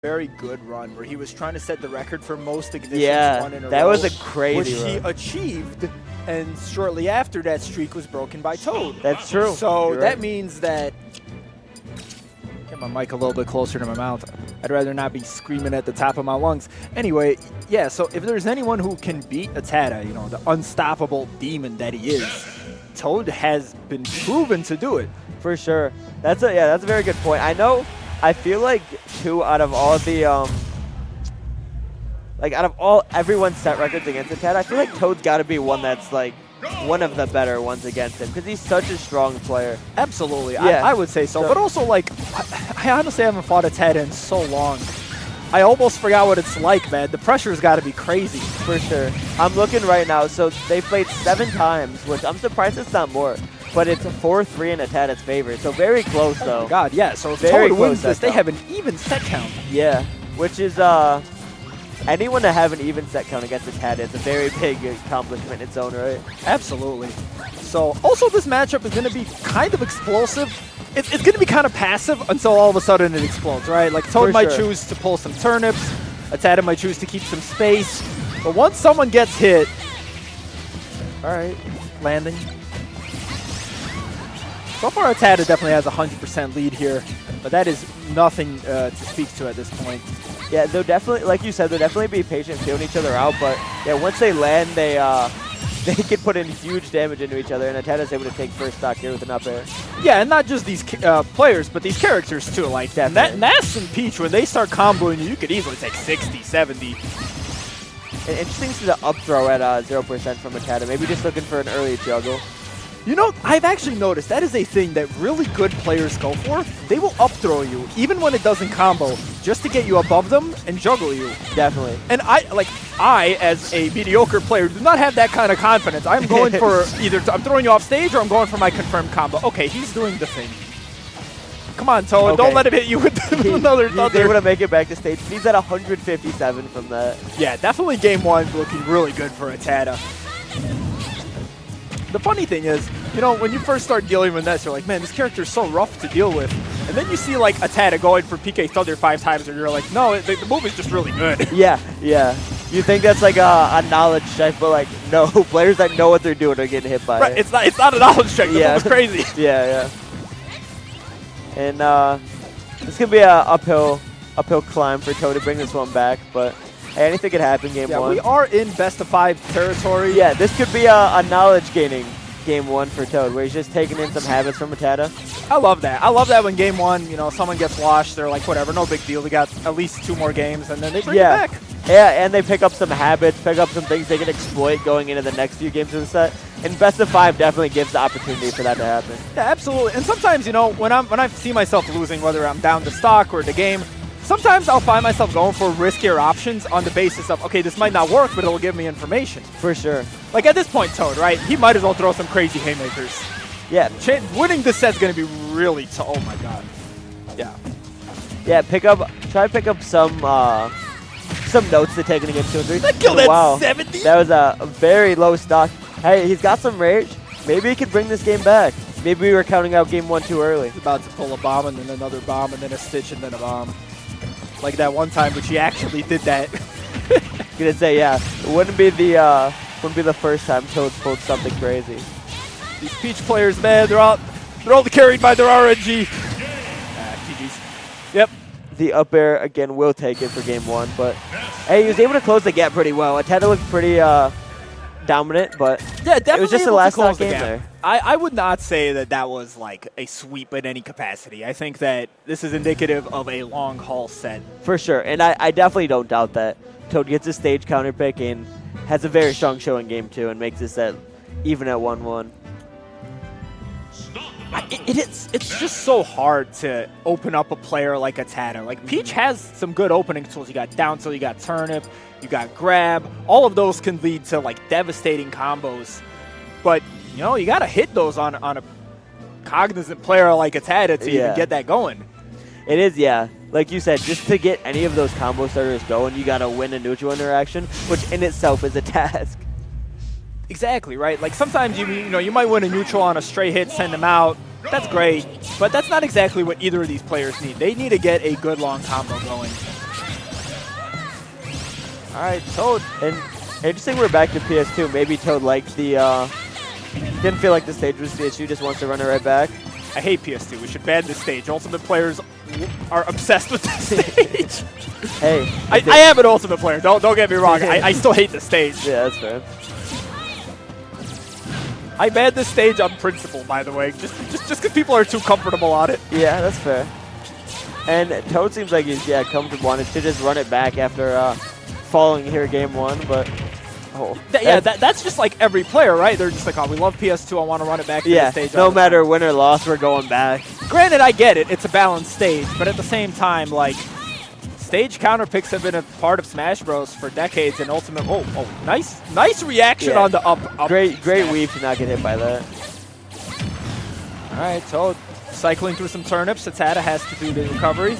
very good run where he was trying to set the record for most ignitions run in a row. That was a crazy which he achieved, and shortly after that streak was broken by Toad. That's true. So that means that... Get my mic a little bit closer to my mouth. I'd rather not be screaming at the top of my lungs. Anyway, yeah, so if there's anyone who can beat ATATA, you know, the unstoppable demon that he is, Toad has been proven to do it. For sure. That's a very good point. I feel like out of all the everyone's set records against ATATA, I feel like Toad's got to be one that's like one of the better ones against him because he's such a strong player. Absolutely, yeah. I would say so. But also, like, I honestly haven't fought ATATA in so long. I almost forgot what it's like, man. The pressure's got to be crazy. For sure. I'm looking right now. So they played 7 times, which I'm surprised it's not more. But it's a 4-3 in ATATA's favor. So very close, though. Oh my God, yeah. So if very Toad wins this, they count. have an even set count. Yeah, which is anyone to have an even set count against ATATA is a very big accomplishment in its own right. Absolutely. So also this matchup is going to be kind of explosive. It's going to be kind of passive until all of a sudden it explodes, right? Like Toad might choose to pull some turnips. ATATA might choose to keep some space. But once someone gets hit, all right, landing. So far, ATATA definitely has a 100% lead here, but that is nothing to speak to at this point. Yeah, they'll definitely, like you said, they'll definitely be patient, feeling each other out. But yeah, once they land, they can put in huge damage into each other, and ATATA's able to take first stock here with an up air. Yeah, and not just these players, but these characters too. Like Ness and Peach, when they start comboing you, you could easily take 60, 70. And interesting to see the up throw at 0% from ATATA. Maybe just looking for an early juggle. You know, I've actually noticed that is a thing that really good players go for. They will up throw you, even when it doesn't combo, just to get you above them and juggle you. Definitely. And I, as a mediocre player, do not have that kind of confidence. I'm going for either I'm throwing you off stage or I'm going for my confirmed combo. Okay, he's doing the thing. Come on, Toad. Don't let him hit you with another thunder. He's able to make it back to stage. He's at 157 from that. Yeah, definitely game 1 looking really good for ATATA. The funny thing is, you know, when you first start dealing with Ness, you're like, man, this character is so rough to deal with. And then you see, like, ATATA going for PK Thunder 5 times, and you're like, no, the move is just really good. Yeah. You think that's like a knowledge check, but, like, no, players that know what they're doing are getting hit by it. It's not a knowledge check. The move is crazy. Yeah. And this could be an uphill climb for Toad to bring this one back, but... Hey, anything could happen game 1. We are in best of 5 territory. Yeah, this could be a knowledge gaining game 1 for Toad, where he's just taking in some habits from ATATA. I love that. I love that when game 1, you know, someone gets washed, they're like, whatever, no big deal. We got at least 2 more games, and then they bring it back. Yeah, and they pick up some habits, pick up some things they can exploit going into the next few games of the set. And best of 5 definitely gives the opportunity for that to happen. Yeah, absolutely. And sometimes, you know, when I see myself losing, whether I'm down to stock or the game, sometimes I'll find myself going for riskier options on the basis of, okay, this might not work, but it'll give me information. For sure. Like at this point, Toad, right? He might as well throw some crazy haymakers. Yeah. Winning this set's going to be really tough. Oh my God. Yeah. Yeah, try to pick up some notes to take against 2 and 3. That killed at 70? That was a very low stock. Hey, he's got some rage. Maybe he could bring this game back. Maybe we were counting out game 1 too early. He's about to pull a bomb and then another bomb and then a stitch and then a bomb. Like that one time, which he actually did that. Gonna say, yeah, it wouldn't be the first time Toad pulled something crazy. These Peach players, man, they're all carried by their RNG. GG's. Yep. The up air again will take it for game 1, but hey, he was able to close the gap pretty well. ATATA looked pretty dominant, but yeah, definitely it was just the last knock game there. I would not say that was like a sweep in any capacity. I think that this is indicative of a long haul set. For sure, and I definitely don't doubt that. Toad gets a stage counter pick and has a very strong show in game 2 and makes this set even at 1-1. It's just so hard to open up a player like ATATA. Like Peach has some good opening tools. You got down tilt, you got turnip, you got grab. All of those can lead to like devastating combos. But you know, you got to hit those on a cognizant player like ATATA to even get that going. It is, yeah. Like you said, just to get any of those combo starters going, you got to win a neutral interaction, which in itself is a task. Exactly, right? Like sometimes you might win a neutral on a stray hit, send them out. That's great, but that's not exactly what either of these players need. They need to get a good long combo going. All right, Toad. And interesting we're back to PS2. Maybe Toad liked the, didn't feel like the stage was the issue, just wants to run it right back. I hate PS2. We should ban this stage. Ultimate players are obsessed with this stage. Hey. I am an Ultimate player. Don't get me wrong. I still hate the stage. Yeah, that's fair. I banned this stage on principle, by the way, just because people are too comfortable on it. Yeah, that's fair. And Toad seems like he's comfortable on it to just run it back after falling here game 1, but that's just like every player, right? They're just like, oh, we love PS2, I want to run it back to the stage. No matter win or loss, we're going back. Granted, I get it, it's a balanced stage, but at the same time, like, stage counter picks have been a part of Smash Bros for decades, and Ultimate. Nice reaction on the up. Great weave to not get hit by that. All right, Toad cycling through some turnips. ATATA has to do the recovery.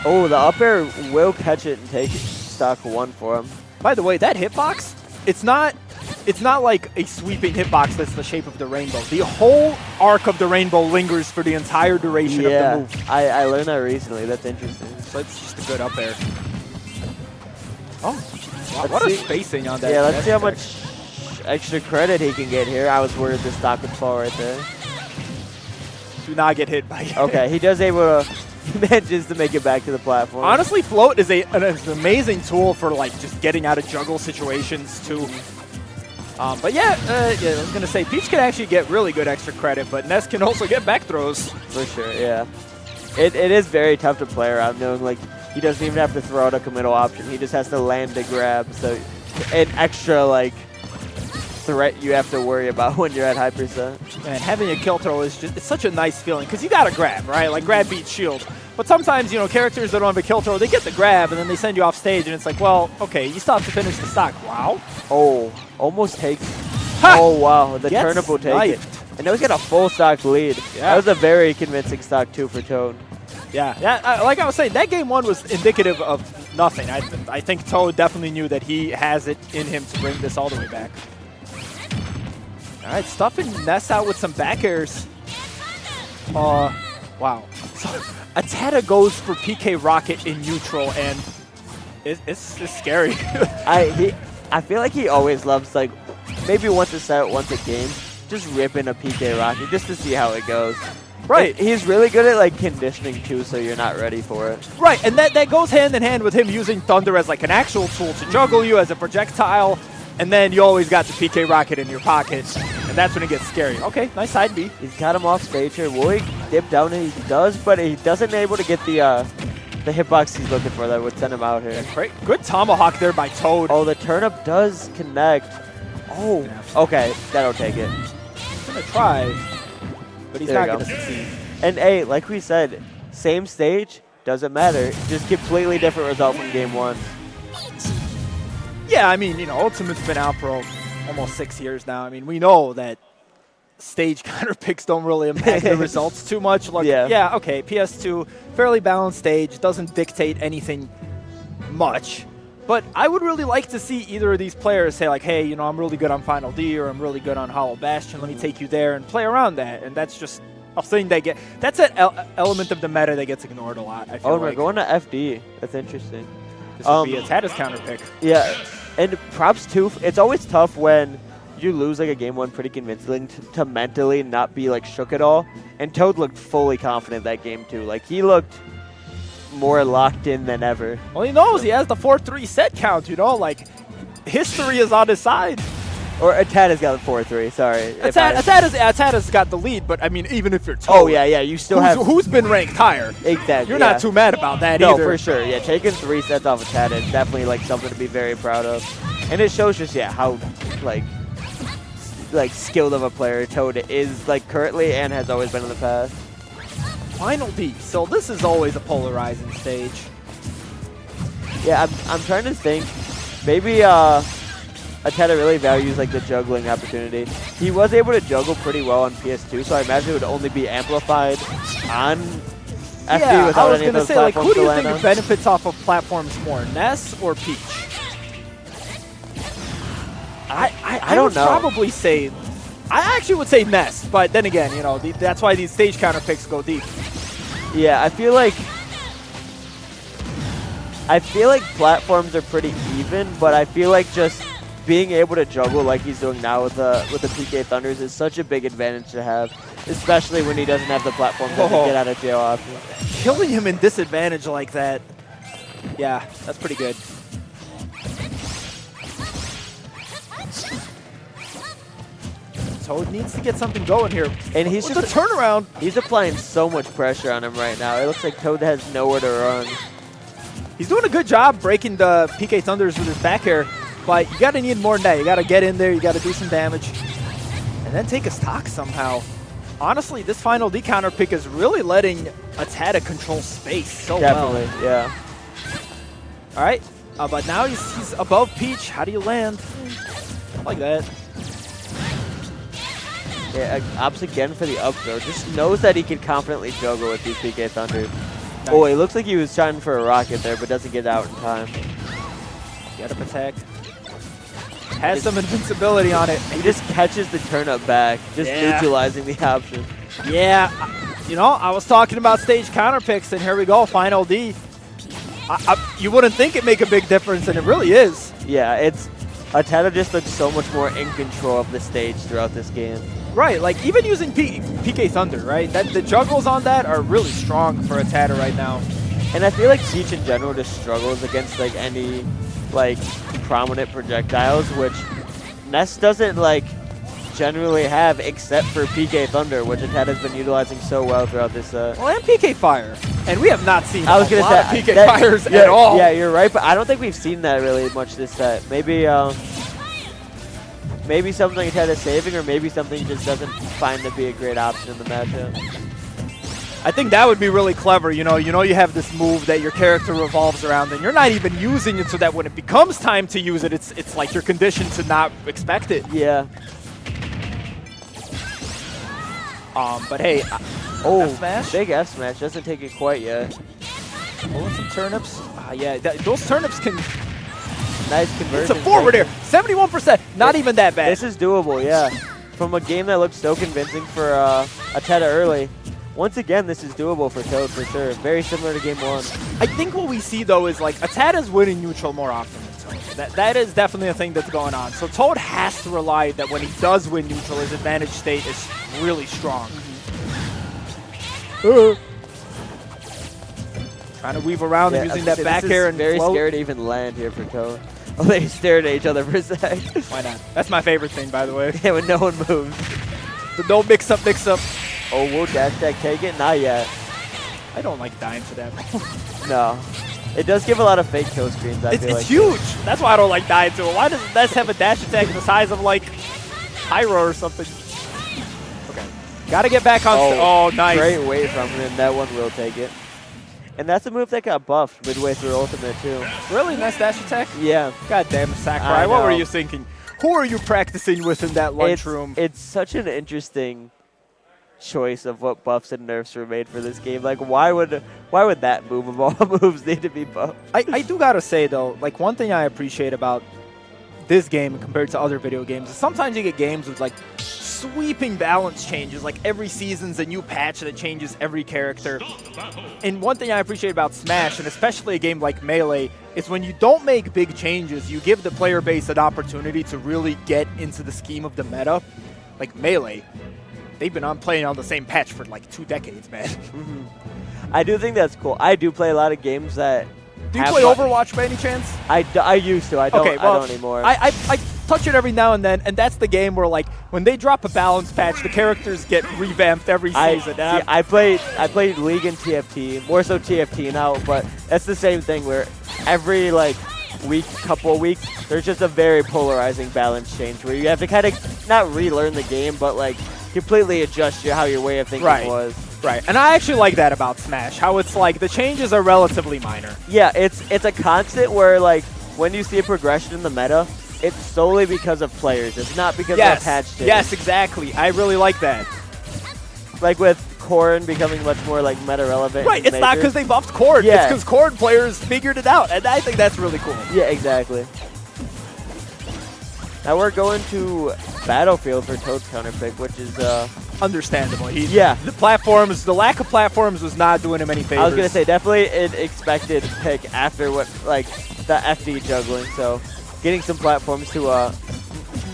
Oh, the up air will catch it and take stock 1 for him. By the way, that hitbox, it's not like a sweeping hitbox that's the shape of the rainbow. The whole arc of the rainbow lingers for the entire duration of the move. I learned that recently. That's interesting. So it's just a good up air. Oh, wow, what a spacing on that. Yeah, let's see how much extra credit he can get here. I was worried the stock would fall right there. Do not get hit by it. Okay, he does able to, he manages to make it back to the platform. Honestly, float is an amazing tool for like just getting out of juggle situations too. But yeah, I was going to say, Peach can actually get really good extra credit, but Ness can also get back throws. For sure, yeah. It is very tough to play around, knowing like he doesn't even have to throw out a committal option. He just has to land a grab. So an extra like threat you have to worry about when you're at high percent. And having a kill throw is just, it's such a nice feeling, because you got to grab, right? Like grab beats shield. But sometimes, you know, characters that don't have a kill throw, they get the grab, and then they send you off stage, and it's like, well, okay, you still have to finish the stock. Wow. Oh, almost takes. Ha! Oh, wow. The turnip will take it. And now he's got a full stock lead. Yeah. That was a very convincing stock, too, for Toad. Yeah, like I was saying, that game 1 was indicative of nothing. I think Toad definitely knew that he has it in him to bring this all the way back. All right, stuffing Ness out with some back airs. Wow. So ATATA goes for PK Rocket in neutral, and it's scary. I feel like he always loves, like, maybe once a set, once a game, just ripping a PK Rocket just to see how it goes. Right. And he's really good at, like, conditioning, too, so you're not ready for it. Right, and that goes hand in hand with him using Thunder as, like, an actual tool to juggle you as a projectile, and then you always got the PK Rocket in your pocket, and that's when it gets scary. Okay, nice side B. He's got him off stage here. Will he dip down? He does, but he doesn't able to get the hitbox he's looking for that would send him out here. Yeah, great. Good tomahawk there by Toad. Oh, the turnip does connect. Oh, okay, that'll take it. He's going to try, but he's not going to succeed. And hey, like we said, same stage, doesn't matter. Just completely different result from game 1. Yeah, I mean, you know, Ultimate's been out for almost 6 years now. I mean, we know that stage counter picks don't really impact the results too much. Like, yeah, okay, PS2, fairly balanced stage, doesn't dictate anything much. But I would really like to see either of these players say, like, hey, you know, I'm really good on Final D, or I'm really good on Hollow Bastion, let me take you there and play around that. And that's just a thing that's an element of the meta that gets ignored a lot, I feel like. We're going to FD. That's interesting. This would be ATATA's counter pick. Yeah, and props too. It's always tough when you lose like a game 1 pretty convincingly to mentally not be like shook at all. And Toad looked fully confident that game 2. Like he looked more locked in than ever. Well, he knows he has the 4-3 set count. You know, like history is on his side. Or ATATA's got the 4-3. Sorry. ATATA's got the lead, but I mean, even if you're Toad, oh yeah, you still have who's been ranked higher. Exactly. You're not too mad about that either. No, for sure. Yeah, taking 3 sets off ATATA is definitely like something to be very proud of, and it shows just how like skilled of a player Toad is like currently and has always been in the past. Final D. So this is always a polarizing stage. Yeah, I'm trying to think. Maybe ATATA really values like the juggling opportunity. He was able to juggle pretty well on PS2, so I imagine it would only be amplified on FD without I was any of gonna those say, like, who do you think on. benefits off of platforms more, Ness or Peach? I don't know. Probably say, I actually would say Ness, but then again, you know, that's why these stage counter picks go deep. Yeah, I feel like I feel like platforms are pretty even, but I feel like just being able to juggle like he's doing now with the PK Thunders is such a big advantage to have, especially when he doesn't have the platform to get out of jail option. Killing him in disadvantage like that, yeah, that's pretty good. Toad needs to get something going here. And he's just a turnaround. He's applying so much pressure on him right now. It looks like Toad has nowhere to run. He's doing a good job breaking the PK Thunders with his back air, but you gotta need more than that. You gotta get in there, you gotta do some damage, and then take a stock somehow. Honestly, this final D counter pick is really letting ATATA control space so well. Definitely, yeah. All right, but now he's above Peach. How do you land? Like that. Yeah, opts again for the up throw. Just knows that he can confidently juggle with these PK Thunders. Nice. Oh, it looks like he was trying for a rocket there, but doesn't get out in time. Gotta protect. Has some invincibility on it. He just catches the turn up back, just neutralizing the option. Yeah, you know, I was talking about stage counter picks, and here we go, final D. You wouldn't think it'd make a big difference, and it really is. Yeah, ATATA just looks so much more in control of the stage throughout this game. Right, like even using PK Thunder, right? The juggles on that are really strong for ATATA right now. And I feel like Peach in general just struggles against like any like prominent projectiles, which Ness doesn't like generally have except for PK Thunder, which ATATA's been utilizing so well throughout this Well, and PK Fire. And we have not seen a lot of PK Fires yeah, at all. Yeah, you're right, but I don't think we've seen that really much this set. Maybe maybe something ATATA's saving, or maybe something he just doesn't find to be a great option in the matchup. I think that would be really clever. You know you have this move that your character revolves around, and you're not even using it, so that when it becomes time to use it, it's like you're conditioned to not expect it. Yeah. But hey, F smash? Big F smash, doesn't take it quite yet. Pulling some turnips. Yeah, those turnips can. Nice conversion. It's a forward air, 71%. Not even that bad. This is doable, yeah. From a game that looked so convincing for ATATA early. Once again, this is doable for Toad for sure. Very similar to game 1. I think what we see though is like ATATA's winning neutral more often than Toad. That is definitely a thing that's going on. So Toad has to rely that when he does win neutral, his advantage state is really strong. Trying to weave around and using that back air and very float. scared to even land here for Toad. Oh, they stared at each other for a sec. Why not? That's my favorite thing, by the way. Yeah, when no one moves. The no mix-up, mix-up. Oh, will dash attack take it? Not yet. I don't like dying to that. No. It does give a lot of fake kill screens, I feel like. It's huge. That's why I don't like dying to it. Why does Ness have a dash attack the size of, like, Pyro or something? Okay. Gotta get back on. Oh, nice. Great weight from him. That one will take it. And that's a move that got buffed midway through Ultimate, too. Really? Ness dash attack? Yeah. God damn it, Sakurai. What were you thinking? Who are you practicing with in that lunchroom? It's such an interesting choice of what buffs and nerfs were made for this game. Like, why would that move of all moves need to be buffed? I do gotta say though, like one thing I appreciate about this game compared to other video games is sometimes you get games with like sweeping balance changes. Like every season's a new patch that changes every character. And one thing I appreciate about Smash, and especially a game like Melee, is when you don't make big changes, you give the player base an opportunity to really get into the scheme of the meta. Like Melee, they've been playing on the same patch for like 2 decades, man. I do think that's cool. I do play a lot of games that. Do you play Overwatch by any chance? I used to. I don't. Okay, well, I don't anymore. I touch it every now and then, and that's the game where like when they drop a balance patch, the characters get revamped every season. I played League and TFT, more so TFT now, but that's the same thing where every like couple of weeks, there's just a very polarizing balance change where you have to kind of not relearn the game, but like completely adjust how your way of thinking was. Right, and I actually like that about Smash, how it's like the changes are relatively minor. Yeah, it's a constant where like when you see a progression in the meta, it's solely because of players. It's not because of a patch change. Yes, exactly. I really like that. Like with Corrin becoming much more like meta relevant. Right, it's not because they buffed Corrin. Yeah. It's because Corrin players figured it out, and I think that's really cool. Yeah, exactly. Now we're going to Battlefield for Toad's counter pick, which is understandable. The platforms, the lack of platforms was not doing him any favors. I was gonna say definitely an expected pick after what the FD juggling. So getting some platforms to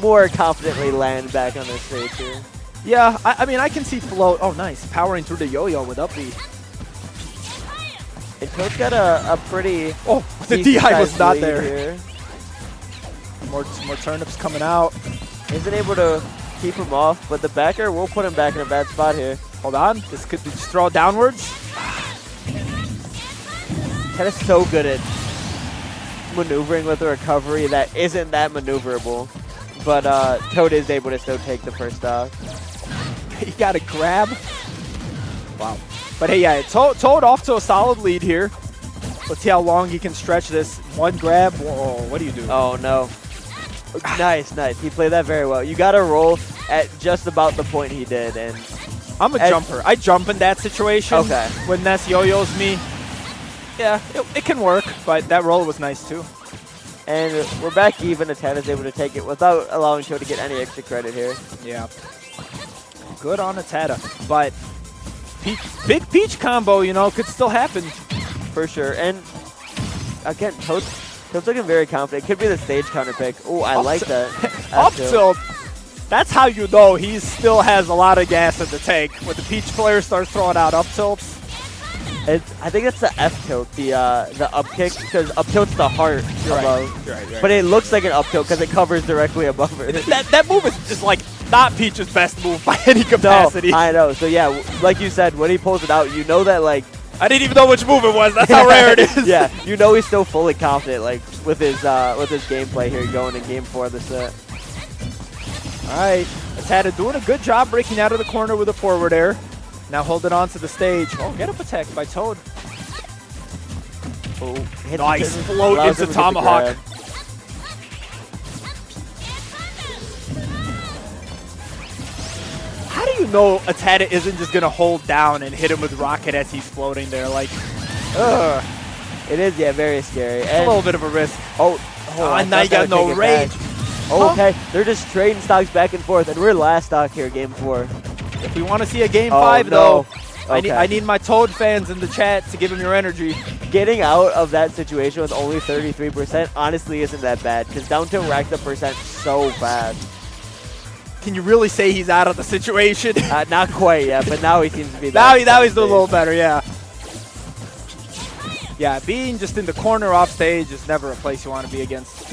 more confidently land back on the stage here. Yeah, I mean I can see float. Oh, nice, powering through the yo-yo with up B. And Toad's got a pretty the DI was not there. Here. More turnips coming out. Isn't able to keep him off, but the backer will put him back in a bad spot here. Hold on, this could just throw it downwards. That is so good at maneuvering with a recovery that isn't that maneuverable. But Toad is able to still take the first stock. He got a grab. Wow. But hey, yeah, Toad off to a solid lead here. Let's see how long he can stretch this. One grab. Whoa, what do you do? Oh, no. Nice. He played that very well. You got to roll at just about the point he did. And I'm a jumper. I jump in that situation. Okay. When Ness yo-yos me. Yeah, it can work, but that roll was nice too. And we're back even. ATATA's able to take it without allowing Toad to get any extra credit here. Yeah. Good on ATATA. But big Peach combo, you know, could still happen. For sure. And again, Toad's looking very confident. It could be the stage counter pick. Oh, I like that. Up tilt. That's how you know he still has a lot of gas in the tank. When the Peach player starts throwing out up tilts. I think it's the F tilt, the up kick, because up tilt's the heart above. You're right. But it looks like an up tilt because it covers directly above her. That move is just like not Peach's best move by any capacity. No, I know. So yeah, like you said, when he pulls it out, you know that like I didn't even know which move it was. That's how rare it is. Yeah, you know he's still fully confident, like with his gameplay here going in game 4 of the set. All right, ATATA doing a good job breaking out of the corner with a forward air. Now holding on to the stage. Oh, get up attack by Toad. Oh, nice float into Tomahawk. How do you know ATATA isn't just going to hold down and hit him with Rocket as he's floating there? Like, ugh. It is, yeah, very scary. And a little bit of a risk. And now you got no rage. Okay, they're just trading stocks back and forth, and we're last stock here, game 4. If we want to see a game 5, though, okay. I need my Toad fans in the chat to give him your energy. Getting out of that situation with only 33% honestly isn't that bad, because down tilt racked the percent so fast. Can you really say he's out of the situation? Not quite yet, but now he seems to be back. Now he's doing a little better, yeah. Yeah, being just in the corner off stage is never a place you want to be against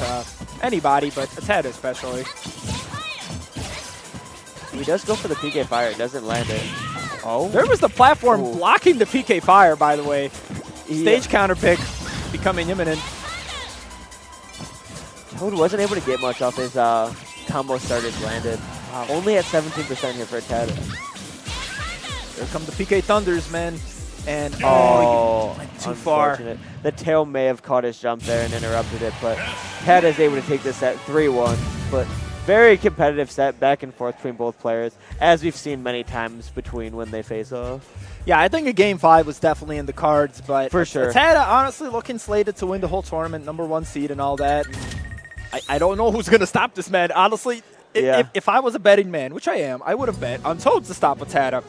anybody, but ATATA especially. He does go for the PK Fire. It doesn't land it. Oh. There was the platform blocking the PK Fire, by the way. Stage counter pick becoming imminent. Toad wasn't able to get much off his combo starters landed. Wow. Only at 17% here for ATATA. Here come the PK Thunders, man. And went too far. The tail may have caught his jump there and interrupted it, but ATATA is able to take this set 3-1. But very competitive set back and forth between both players, as we've seen many times between when they face off. Yeah, I think a game 5 was definitely in the cards, but for sure. ATATA honestly looking slated to win the whole tournament, #1 seed and all that. I don't know who's going to stop this man. Honestly, if I was a betting man, which I am, I would have bet on Toad to stop ATATA.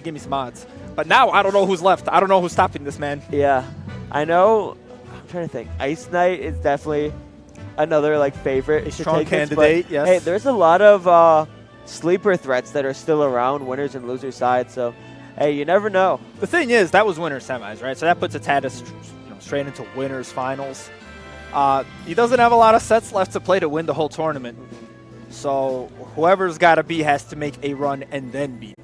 Give me some odds. But now I don't know who's left. I don't know who's stopping this man. Yeah, I know. I'm trying to think. Ice Knight is definitely another favorite. A strong candidate, yes. Hey, there's a lot of sleeper threats that are still around, winners and losers side. So, hey, you never know. The thing is, that was winners semis, right? So that puts ATATA straight into winners finals. He doesn't have a lot of sets left to play to win the whole tournament. So whoever's got to be has to make a run and then beat.